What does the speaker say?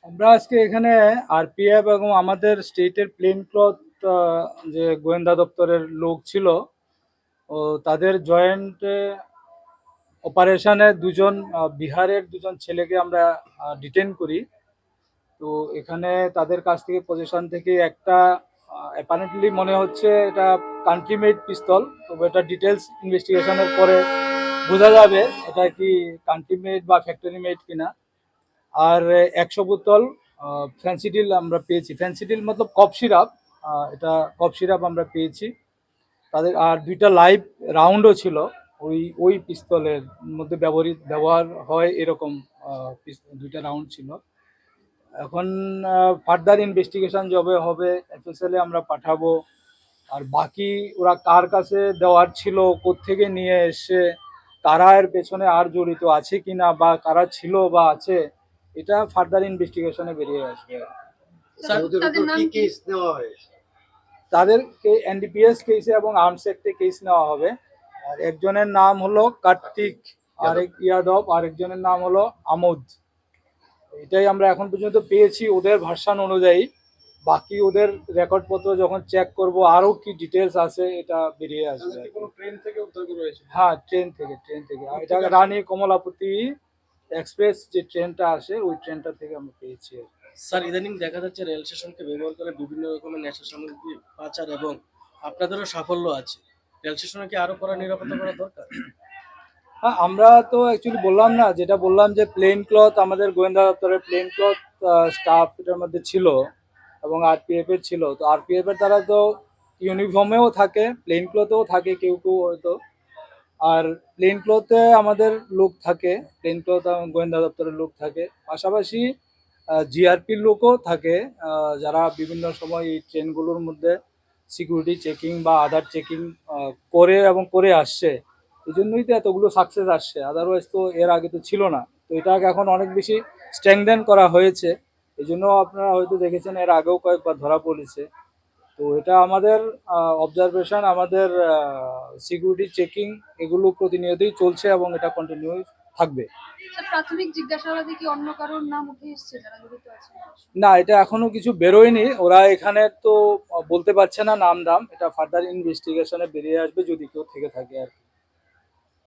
আমরা আজকে এখানে আরপিএফ এবং আমাদের স্টেটের প্লেন ক্লথ যে গোয়েন্দা দপ্তরের লোক ছিল, ও তাদের জয়েন্ট অপারেশনে দুজন বিহারের দুজন ছেলেকে আমরা ডিটেন করি। তো এখানে তাদের কাছ থেকে পজিশন থেকে একটা অ্যাপারেন্টলি মনে হচ্ছে এটা কান্ট্রি মেড পিস্তল, তবে এটা ডিটেলস ইনভেস্টিগেশনের পরে বোঝা যাবে এটা কি কান্ট্রি মেড বা ফ্যাক্টরি মেড কিনা। আর 100 বোতল ফ্যান্সিডিল আমরা পেয়েছি। ফ্যান্সিডিল মতলব কফ সিরাপ, এটা কফ সিরাপ আমরা পেয়েছি তাদের। আর দুইটা লাইভ রাউন্ডও ছিল ওই ওই পিস্তলের মধ্যে ব্যবহার হয় এরকম দুইটা রাউন্ড ছিল। এখন ফার্দার ইনভেস্টিগেশন যবে হবে এফএসএল আমরা পাঠাবো। আর বাকি ওরা কার কাছে দেওয়ার ছিল, কোত্থেকে নিয়ে এসে, কারা এর পেছনে আর জড়িত আছে কিনা বা কারা ছিল বা আছে, এটা ফার্দার ইনভেস্টিগেশনে বেরিয়ে আসবে। তাদেরকে এনডিপিএস কেসে এবং আর্মস অ্যাক্টে কেস নেওয়া হবে। আর একজনের নাম হলো কার্তিক, আরেক ইয়াদব, আরেকজনের নাম হলো আমোদ। এটাই আমরা এখন পর্যন্ত পেয়েছি ওদের ভার্সন অনুযায়ী। বাকি ওদের রেকর্ডপত্র যখন চেক করব আরও কি ডিটেলস আছে এটা বেরিয়ে আসবে। ট্রেন থেকে উদ্ধার করা হয়েছে? হ্যাঁ, ট্রেন থেকে এটা রানী কমলাপতি এক্সপ্রেস যে ট্রেনটা আসে ওই ট্রেনটা থেকে আমরা পেয়েছি। স্যার, ইদানিং দেখা যাচ্ছে রেল স্টেশনকে ব্যবহার করে বিভিন্ন রকমের নেশা সামগ্রী পাচার এবং আপনাদেরও সাফল্য আছে। রেল স্টেশনে কি আরো কড়া নিরাপত্তা করা দরকার? হ্যাঁ, আমরা তো অ্যাকচুয়ালি বললাম না, যেটা বললাম যে প্লেন ক্লথ আমাদের গোয়েন্দা দপ্তরের প্লেন ক্লথ স্টাফ এটার মধ্যে ছিল এবং আরপিএফ এর ছিল। তো আরপিএফ এর তারা তো ইউনিফর্মেও থাকে, প্লেন ক্লথেও থাকে কেউ কেউ হয়তো। আর প্লেন ক্লথে আমাদের লোক থাকে, প্লেন ক্লথ গোয়েন্দা দপ্তরের লোক থাকে, পাশাপাশি জিআরপির লোকও থাকে, যারা বিভিন্ন সময় এই ট্রেনগুলোর মধ্যে সিকিউরিটি চেকিং বা আদার চেকিং করে এবং করে আসছে। এই জন্যই তো এতগুলো সাকসেস আসছে, আদারওয়াইজ তো এর আগে তো ছিল না। তো এটাকে এখন অনেক বেশি স্ট্রেংথেন করা হয়েছে। এই জন্য আপনারা হয়তো দেখেছেন এর আগেও কয়েকবার ধরা পড়েছে। তো এটা আমাদের অবজারভেশন, আমাদের সিকিউরিটি চেকিং এগুলো প্রতিনিয়তই চলছে এবং এটা কন্টিনিউ থাকবে। প্রাথমিক জিজ্ঞাসাবাদে কি অন্য কারোর নাম উঠে এসেছে যারা জড়িত আছে? না, এটা এখনো কিছু বেরোয়নি। ওরা এখানে তো বলতে পারছে না নাম দাম, এটা ফার্দার ইনভেস্টিগেশনে বেরিয়ে আসবে যদি কেউ থেকে থাকে আর কি।